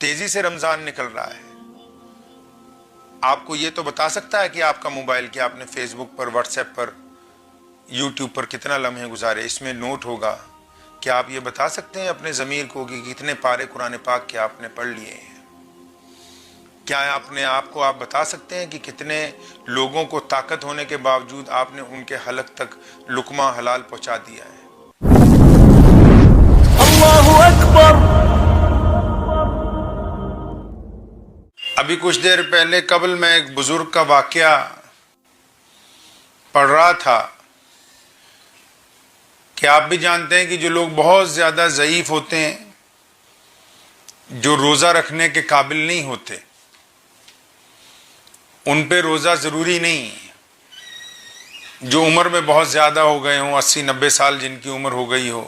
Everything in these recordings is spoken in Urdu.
تیزی سے رمضان نکل رہا ہے. آپ کو یہ تو بتا سکتا ہے کہ آپ کا موبائل کہ آپ نے فیس بک پر، واٹس ایپ پر، یوٹیوب پر کتنا لمحے گزارے. اس میں نوٹ ہوگا. کیا آپ یہ بتا سکتے ہیں اپنے ضمیر کو کہ کتنے پارے قرآن پاک کے آپ نے پڑھ لیے ہیں؟ کیا اپنے آپ کو آپ بتا سکتے ہیں کہ کتنے لوگوں کو طاقت ہونے کے باوجود آپ نے ان کے حلق تک لقمہ حلال پہنچا دیا ہے؟ اللہ اکبر. ابھی کچھ دیر پہلے قبل میں ایک بزرگ کا واقعہ پڑھ رہا تھا کہ آپ بھی جانتے ہیں کہ جو لوگ بہت زیادہ ضعیف ہوتے ہیں، جو روزہ رکھنے کے قابل نہیں ہوتے، ان پہ روزہ ضروری نہیں. جو عمر میں بہت زیادہ ہو گئے ہوں، 80-90 سال جن کی عمر ہو گئی ہو،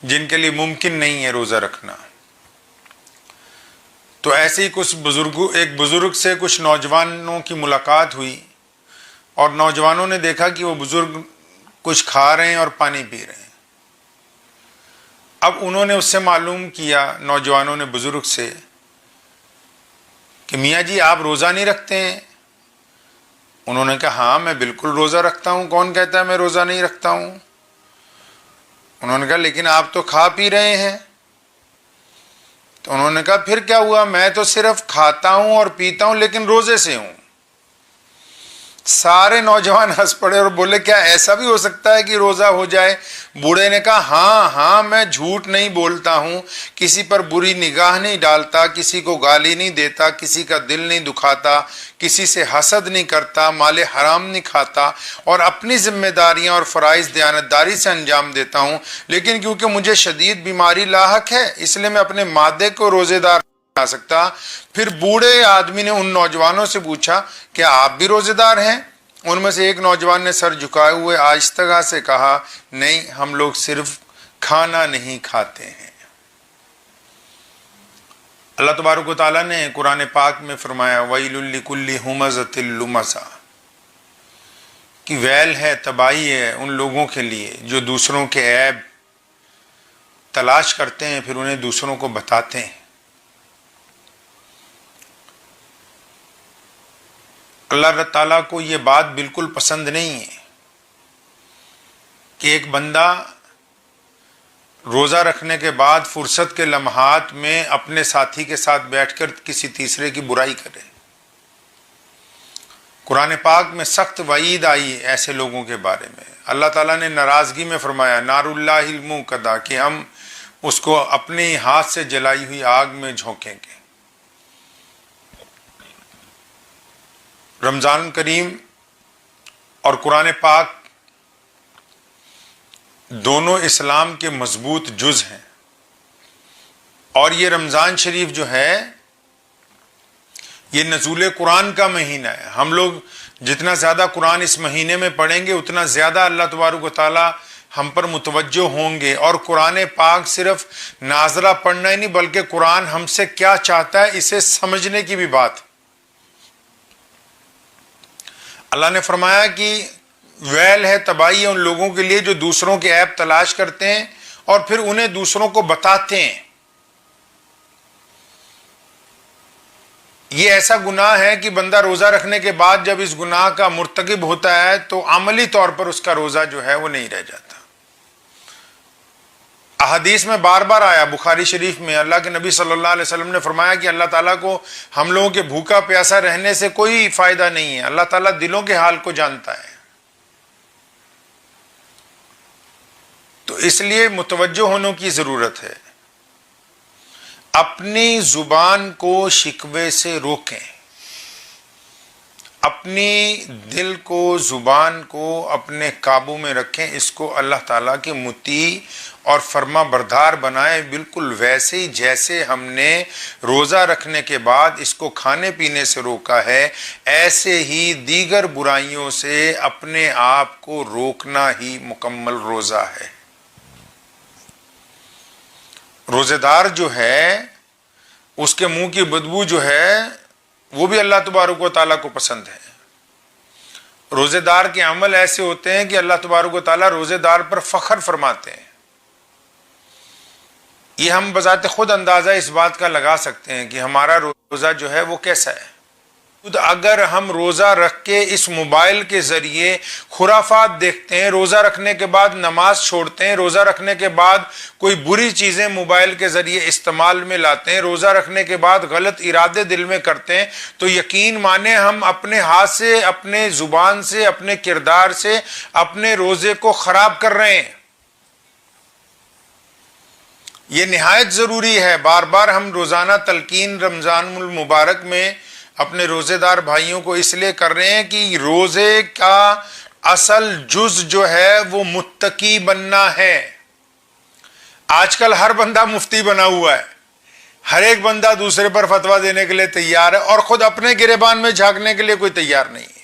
جن کے لیے ممکن نہیں ہے روزہ رکھنا، تو ایسے ہی ایک بزرگ سے کچھ نوجوانوں کی ملاقات ہوئی اور نوجوانوں نے دیکھا کہ وہ بزرگ کچھ کھا رہے ہیں اور پانی پی رہے ہیں. اب انہوں نے اس سے معلوم کیا، نوجوانوں نے بزرگ سے، کہ میاں جی آپ روزہ نہیں رکھتے ہیں؟ انہوں نے کہا ہاں میں بالکل روزہ رکھتا ہوں، کون کہتا ہے میں روزہ نہیں رکھتا ہوں؟ انہوں نے کہا لیکن آپ تو کھا پی رہے ہیں. تو انہوں نے کہا پھر کیا ہوا، میں تو صرف کھاتا ہوں اور پیتا ہوں لیکن روزے سے ہوں. سارے نوجوان ہنس پڑے اور بولے کیا ایسا بھی ہو سکتا ہے کہ روزہ ہو جائے؟ بوڑھے نے کہا ہاں میں جھوٹ نہیں بولتا ہوں، کسی پر بری نگاہ نہیں ڈالتا، کسی کو گالی نہیں دیتا، کسی کا دل نہیں دکھاتا، کسی سے حسد نہیں کرتا، مال حرام نہیں کھاتا، اور اپنی ذمہ داریاں اور فرائض دیانتداری سے انجام دیتا ہوں. لیکن کیونکہ مجھے شدید بیماری لاحق ہے اس لیے میں اپنے معدے کو روزے دار نہیں بنا سکتا. پھر بوڑھے آدمی نے ان نوجوانوں سے پوچھا کیا آپ بھی روزے دار ہیں؟ ان میں سے ایک نوجوان نے سر جھکائے ہوئے آہستگی سے کہا نہیں، ہم لوگ صرف کھانا نہیں کھاتے ہیں. اللہ تبارک و تعالیٰ نے قرآن پاک میں فرمایا وَيْلٌ لِكُلِّ هُمَزَةٍ لُمَزَةٍ، کہ ویل ہے، تباہی ہے ان لوگوں کے لیے جو دوسروں کے عیب تلاش کرتے ہیں پھر انہیں دوسروں کو بتاتے ہیں. اللہ تعالیٰ کو یہ بات بالکل پسند نہیں ہے کہ ایک بندہ روزہ رکھنے کے بعد فرصت کے لمحات میں اپنے ساتھی کے ساتھ بیٹھ کر کسی تیسرے کی برائی کرے. قرآن پاک میں سخت وعید آئی ایسے لوگوں کے بارے میں. اللہ تعالیٰ نے ناراضگی میں فرمایا نار اللہ الموقدہ، کہ ہم اس کو اپنے ہاتھ سے جلائی ہوئی آگ میں جھونکیں گے. رمضان کریم اور قرآن پاک دونوں اسلام کے مضبوط جز ہیں، اور یہ رمضان شریف جو ہے یہ نزول قرآن کا مہینہ ہے. ہم لوگ جتنا زیادہ قرآن اس مہینے میں پڑھیں گے اتنا زیادہ اللہ تبارک و تعالیٰ ہم پر متوجہ ہوں گے. اور قرآن پاک صرف ناظرہ پڑھنا ہی نہیں بلکہ قرآن ہم سے کیا چاہتا ہے اسے سمجھنے کی بھی بات. اللہ نے فرمایا کہ ویل ہے، تباہی ہے ان لوگوں کے لیے جو دوسروں کے عیب تلاش کرتے ہیں اور پھر انہیں دوسروں کو بتاتے ہیں. یہ ایسا گناہ ہے کہ بندہ روزہ رکھنے کے بعد جب اس گناہ کا مرتکب ہوتا ہے تو عملی طور پر اس کا روزہ جو ہے وہ نہیں رہ جاتا. احادیث میں بار بار آیا، بخاری شریف میں اللہ کے نبی صلی اللہ علیہ وسلم نے فرمایا کہ اللہ تعالیٰ کو ہم لوگوں کے بھوکا پیاسا رہنے سے کوئی فائدہ نہیں ہے، اللہ تعالیٰ دلوں کے حال کو جانتا ہے. تو اس لیے متوجہ ہونے کی ضرورت ہے. اپنی زبان کو شکوے سے روکیں، اپنی دل کو، زبان کو اپنے قابو میں رکھیں. اس کو اللہ تعالیٰ کے مطیع اور فرما بردار بنائیں، بالکل ویسے ہی جیسے ہم نے روزہ رکھنے کے بعد اس کو کھانے پینے سے روکا ہے، ایسے ہی دیگر برائیوں سے اپنے آپ کو روکنا ہی مکمل روزہ ہے. روزے دار جو ہے اس کے منہ کی بدبو جو ہے وہ بھی اللہ تبارک و تعالیٰ کو پسند ہے. روزے دار کے عمل ایسے ہوتے ہیں کہ اللہ تبارک و تعالیٰ روزے دار پر فخر فرماتے ہیں. یہ ہم بذات خود اندازہ اس بات کا لگا سکتے ہیں کہ ہمارا روزہ جو ہے وہ کیسا ہے. اگر ہم روزہ رکھ کے اس موبائل کے ذریعے خرافات دیکھتے ہیں، روزہ رکھنے کے بعد نماز چھوڑتے ہیں، روزہ رکھنے کے بعد کوئی بری چیزیں موبائل کے ذریعے استعمال میں لاتے ہیں، روزہ رکھنے کے بعد غلط ارادے دل میں کرتے ہیں، تو یقین مانیں ہم اپنے ہاتھ سے، اپنے زبان سے، اپنے کردار سے اپنے روزے کو خراب کر رہے ہیں. یہ نہایت ضروری ہے. بار بار ہم روزانہ تلقین رمضان المبارک میں اپنے روزے دار بھائیوں کو اس لیے کر رہے ہیں کہ روزے کا اصل جز جو ہے وہ متقی بننا ہے. آج کل ہر بندہ مفتی بنا ہوا ہے، ہر ایک بندہ دوسرے پر فتویٰ دینے کے لیے تیار ہے، اور خود اپنے گریبان میں جھانکنے کے لیے کوئی تیار نہیں ہے.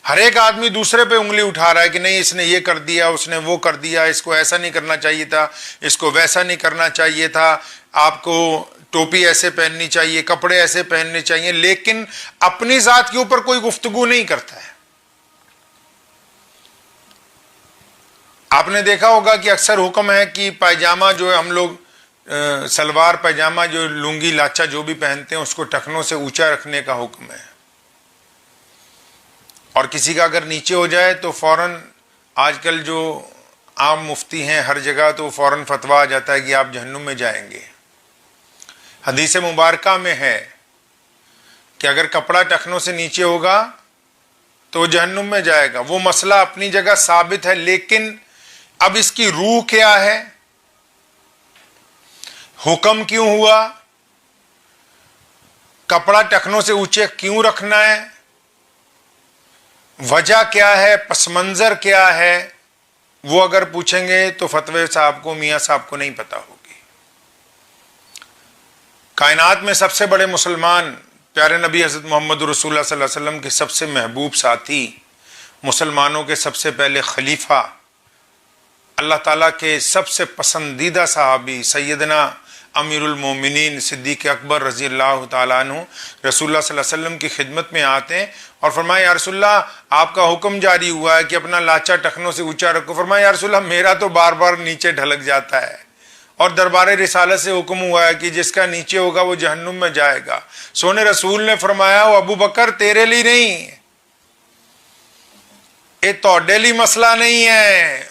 ہر ایک آدمی دوسرے پہ انگلی اٹھا رہا ہے کہ نہیں اس نے یہ کر دیا، اس نے وہ کر دیا، اس کو ایسا نہیں کرنا چاہیے تھا، اس کو ویسا نہیں کرنا چاہیے تھا، آپ کو ٹوپی ایسے پہننی چاہیے، کپڑے ایسے پہننے چاہیے، لیکن اپنی ذات کے اوپر کوئی گفتگو نہیں کرتا ہے. آپ نے دیکھا ہوگا کہ اکثر حکم ہے کہ پائجامہ جو ہم لوگ سلوار پائجامہ جو لنگی لاچا جو بھی پہنتے ہیں اس کو ٹخنوں سے اونچا رکھنے کا حکم ہے، اور کسی کا اگر نیچے ہو جائے تو فوراً آج کل جو عام مفتی ہیں ہر جگہ تو فوراً فتویٰ آ جاتا ہے کہ آپ جہنم میں جائیں گے. حدیث مبارکہ میں ہے کہ اگر کپڑا ٹخنوں سے نیچے ہوگا تو وہ جہنم میں جائے گا. وہ مسئلہ اپنی جگہ ثابت ہے، لیکن اب اس کی روح کیا ہے؟ حکم کیوں ہوا؟ کپڑا ٹخنوں سے اونچے کیوں رکھنا ہے؟ وجہ کیا ہے؟ پس منظر کیا ہے؟ وہ اگر پوچھیں گے تو فتوی صاحب کو، میاں صاحب کو نہیں پتا ہوگی. کائنات میں سب سے بڑے مسلمان پیارے نبی حضرت محمد رسول اللہ صلی اللہ علیہ وسلم کے سب سے محبوب ساتھی، مسلمانوں کے سب سے پہلے خلیفہ، اللہ تعالیٰ کے سب سے پسندیدہ صحابی سیدنا امیر المومنین صدیق اکبر رضی اللہ تعالیٰ عنہ رسول اللہ صلی اللہ علیہ وسلم کی خدمت میں آتے ہیں اور فرمایا یا رسول اللہ آپ کا حکم جاری ہوا ہے کہ اپنا لاچا ٹخنوں سے اونچا رکھو. فرمایا یا رسول اللہ میرا تو بار بار نیچے ڈھلک جاتا ہے، اور دربار رسالت سے حکم ہوا ہے کہ جس کا نیچے ہوگا وہ جہنم میں جائے گا. سونے رسول نے فرمایا وہ ابو بکر تیرے لیے نہیں، یہ توڑے لی مسئلہ نہیں ہے.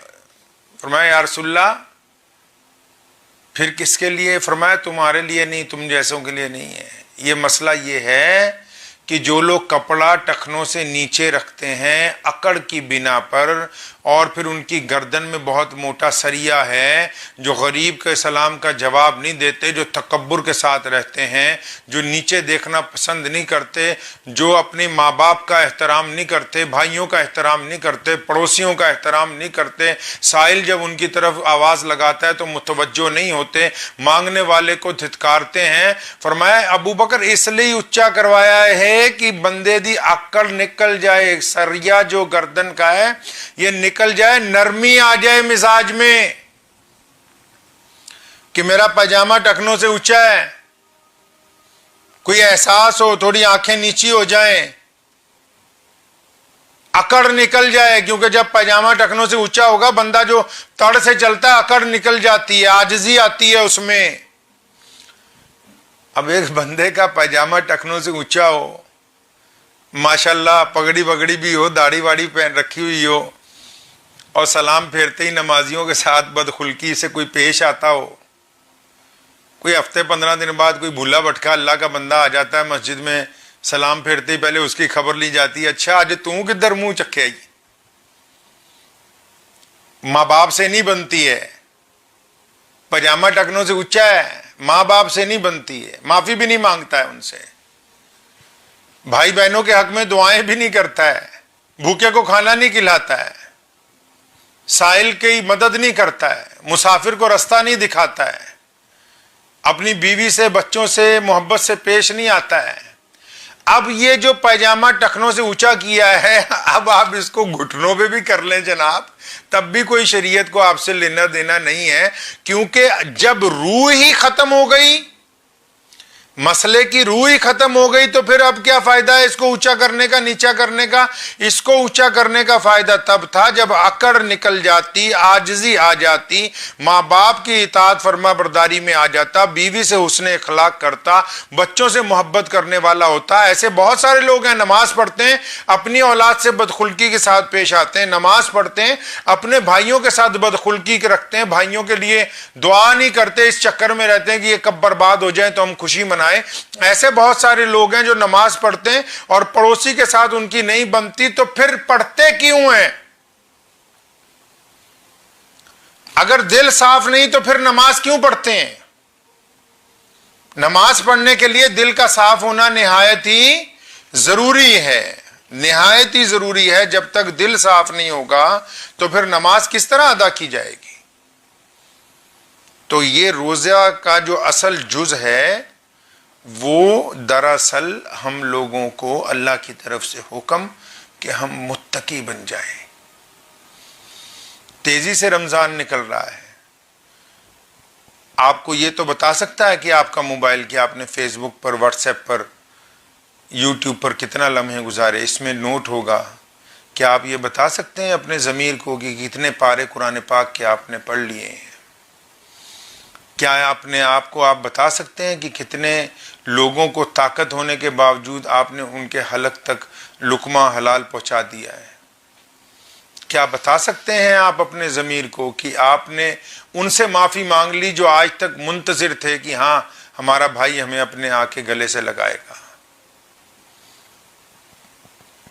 فرمایا یا رسول اللہ پھر کس کے لیے؟ فرمایا تمہارے لیے نہیں، تم جیسوں کے لیے نہیں ہے. یہ مسئلہ یہ ہے کہ جو لوگ کپڑا ٹخنوں سے نیچے رکھتے ہیں اکڑ کی بنا پر، اور پھر ان کی گردن میں بہت موٹا سریا ہے، جو غریب کے سلام کا جواب نہیں دیتے، جو تکبر کے ساتھ رہتے ہیں، جو نیچے دیکھنا پسند نہیں کرتے، جو اپنے ماں باپ کا احترام نہیں کرتے، بھائیوں کا احترام نہیں کرتے، پڑوسیوں کا احترام نہیں کرتے، سائل جب ان کی طرف آواز لگاتا ہے تو متوجہ نہیں ہوتے، مانگنے والے کو دھتکارتے ہیں. فرمایا ابو بکر اس لیے اونچا کروایا ہے کہ بندے دی اکڑ نکل جائے، سریا جو گردن کا ہے یہ نکل جائے، نرمی آ جائے مزاج میں کہ میرا پاجامہ ٹخنوں سے اونچا ہے، کوئی احساس ہو، تھوڑی آنکھیں نیچی ہو جائیں، اکڑ نکل جائے. کیونکہ جب پاجامہ ٹخنوں سے اونچا ہوگا بندہ جو تڑ سے چلتا ہے اکڑ نکل جاتی ہے، عاجزی آتی ہے اس میں. اب ایک بندے کا پاجامہ ٹخنوں سے اونچا ہو، ماشاءاللہ پگڑی بگڑی بھی ہو، داڑھی واڑی پہن رکھی ہوئی ہو، اور سلام پھیرتے ہی نمازیوں کے ساتھ بدخلقی سے کوئی پیش آتا ہو، کوئی ہفتے 15 دن بعد کوئی بھولا بھٹکا اللہ کا بندہ آ جاتا ہے مسجد میں، سلام پھیرتے ہی پہلے اس کی خبر لی جاتی ہے، اچھا آج تو کدھر منہ چکے آئی. ماں باپ سے نہیں بنتی ہے، پاجامہ ٹخنوں سے اونچا ہے، ماں باپ سے نہیں بنتی ہے، معافی بھی نہیں مانگتا ہے ان سے، بھائی بہنوں کے حق میں دعائیں بھی نہیں کرتا ہے، بھوکے کو کھانا نہیں کھلاتا ہے، سائل کی مدد نہیں کرتا ہے، مسافر کو رستہ نہیں دکھاتا ہے، اپنی بیوی سے بچوں سے محبت سے پیش نہیں آتا ہے. اب یہ جو پاجامہ ٹخنوں سے اونچا کیا ہے اب آپ اس کو گھٹنوں پہ بھی کر لیں جناب تب بھی کوئی شریعت کو آپ سے لینا دینا نہیں ہے. کیونکہ جب روح ہی ختم ہو گئی، مسئلے کی روح ہی ختم ہو گئی تو پھر اب کیا فائدہ ہے اس کو اونچا کرنے کا نیچا کرنے کا؟ اس کو اونچا کرنے کا فائدہ تب تھا جب اکڑ نکل جاتی، عاجزی آ جاتی، ماں باپ کی اطاعت فرما برداری میں آ جاتا، بیوی سے حسن اخلاق کرتا، بچوں سے محبت کرنے والا ہوتا۔ ایسے بہت سارے لوگ ہیں نماز پڑھتے ہیں اپنی اولاد سے بدخلقی کے ساتھ پیش آتے ہیں، نماز پڑھتے ہیں اپنے بھائیوں کے ساتھ بدخلقی رکھتے ہیں، بھائیوں کے لیے دعا نہیں کرتے، اس چکر میں رہتے ہیں کہ یہ کب برباد ہو جائیں تو ہم خوشی منائیں۔ ایسے بہت سارے لوگ ہیں جو نماز پڑھتے ہیں اور پڑوسی کے ساتھ ان کی نہیں بنتی، تو پھر پڑھتے کیوں ہیں؟ اگر دل صاف نہیں تو پھر نماز کیوں پڑھتے ہیں؟ نماز پڑھنے کے لیے دل کا صاف ہونا نہایت ہی ضروری ہے، نہایت ہی ضروری ہے۔ جب تک دل صاف نہیں ہوگا تو پھر نماز کس طرح ادا کی جائے گی؟ تو یہ روزہ کا جو اصل جز ہے وہ دراصل ہم لوگوں کو اللہ کی طرف سے حکم کہ ہم متقی بن جائیں۔ تیزی سے رمضان نکل رہا ہے، آپ کو یہ تو بتا سکتا ہے کہ آپ کا موبائل کہ آپ نے فیس بک پر، واٹس ایپ پر، یوٹیوب پر کتنا لمحے گزارے، اس میں نوٹ ہوگا۔ کیا آپ یہ بتا سکتے ہیں اپنے ضمیر کو کہ کتنے پارے قرآن پاک کے آپ نے پڑھ لیے ہیں؟ کیا اپنے آپ کو آپ بتا سکتے ہیں کہ کتنے لوگوں کو طاقت ہونے کے باوجود آپ نے ان کے حلق تک لقمہ حلال پہنچا دیا ہے؟ کیا بتا سکتے ہیں آپ اپنے ضمیر کو کہ آپ نے ان سے معافی مانگ لی جو آج تک منتظر تھے کہ ہاں ہمارا بھائی ہمیں اپنے آ کے گلے سے لگائے گا؟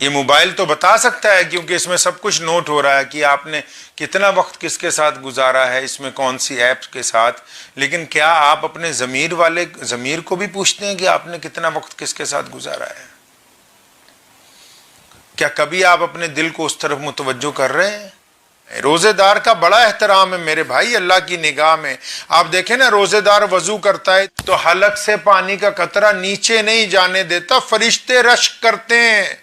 یہ موبائل تو بتا سکتا ہے کیونکہ اس میں سب کچھ نوٹ ہو رہا ہے کہ آپ نے کتنا وقت کس کے ساتھ گزارا ہے، اس میں کون سی ایپس کے ساتھ، لیکن کیا آپ اپنے ضمیر کو بھی پوچھتے ہیں کہ آپ نے کتنا وقت کس کے ساتھ گزارا ہے؟ کیا کبھی آپ اپنے دل کو اس طرف متوجہ کر رہے ہیں؟ روزے دار کا بڑا احترام ہے میرے بھائی اللہ کی نگاہ میں۔ آپ دیکھیں نا، روزے دار وضو کرتا ہے تو حلق سے پانی کا قطرہ نیچے نہیں جانے دیتا، فرشتے رشک کرتے ہیں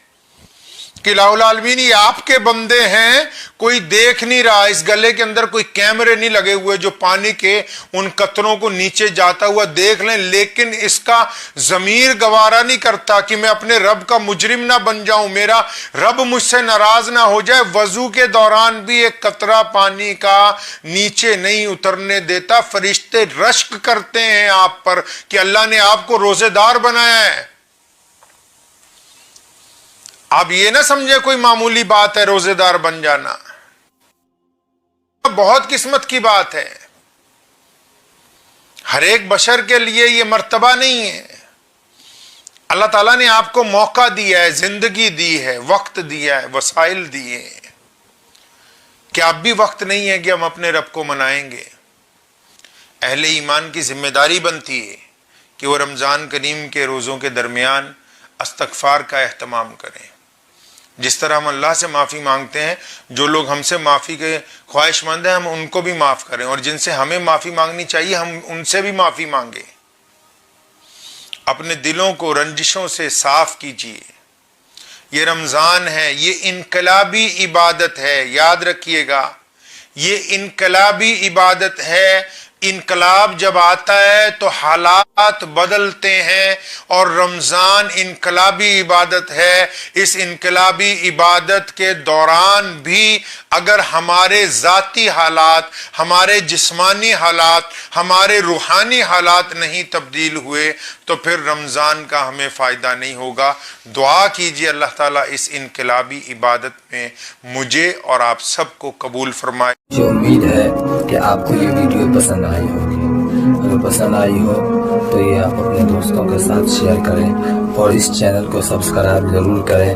کہ الہ العالمین یہ آپ کے بندے ہیں، کوئی دیکھ نہیں رہا، اس گلے کے اندر کوئی کیمرے نہیں لگے ہوئے جو پانی کے ان قطروں کو نیچے جاتا ہوا دیکھ لیں، لیکن اس کا ضمیر گوارا نہیں کرتا کہ میں اپنے رب کا مجرم نہ بن جاؤں، میرا رب مجھ سے ناراض نہ ہو جائے۔ وضو کے دوران بھی ایک قطرہ پانی کا نیچے نہیں اترنے دیتا، فرشتے رشک کرتے ہیں آپ پر کہ اللہ نے آپ کو روزے دار بنایا ہے۔ اب یہ نہ سمجھے کوئی معمولی بات ہے روزے دار بن جانا، بہت قسمت کی بات ہے، ہر ایک بشر کے لیے یہ مرتبہ نہیں ہے۔ اللہ تعالیٰ نے آپ کو موقع دیا ہے، زندگی دی ہے، وقت دیا ہے، وسائل دیے ہیں، کہ اب بھی وقت نہیں ہے کہ ہم اپنے رب کو منائیں گے؟ اہل ایمان کی ذمہ داری بنتی ہے کہ وہ رمضان کریم کے روزوں کے درمیان استغفار کا اہتمام کریں۔ جس طرح ہم اللہ سے معافی مانگتے ہیں، جو لوگ ہم سے معافی کے خواہش مند ہیں ہم ان کو بھی معاف کریں، اور جن سے ہمیں معافی مانگنی چاہیے ہم ان سے بھی معافی مانگیں۔ اپنے دلوں کو رنجشوں سے صاف کیجیے۔ یہ رمضان ہے، یہ انقلابی عبادت ہے، یاد رکھیے گا، یہ انقلابی عبادت ہے۔ انقلاب جب آتا ہے تو حالات بدلتے ہیں، اور رمضان انقلابی عبادت ہے۔ اس انقلابی عبادت کے دوران بھی اگر ہمارے ذاتی حالات، ہمارے جسمانی حالات، ہمارے روحانی حالات نہیں تبدیل ہوئے تو پھر رمضان کا ہمیں فائدہ نہیں ہوگا۔ دعا کیجیے اللہ تعالیٰ اس انقلابی عبادت میں مجھے اور آپ سب کو قبول فرمائے۔ مجھے امید ہے کہ آپ کو یہ ویڈیو پسند آئی ہوگی۔ اگر پسند آئی ہو تو یہ آپ اپنے دوستوں کے ساتھ شیئر کریں اور اس چینل کو سبسکرائب ضرور کریں۔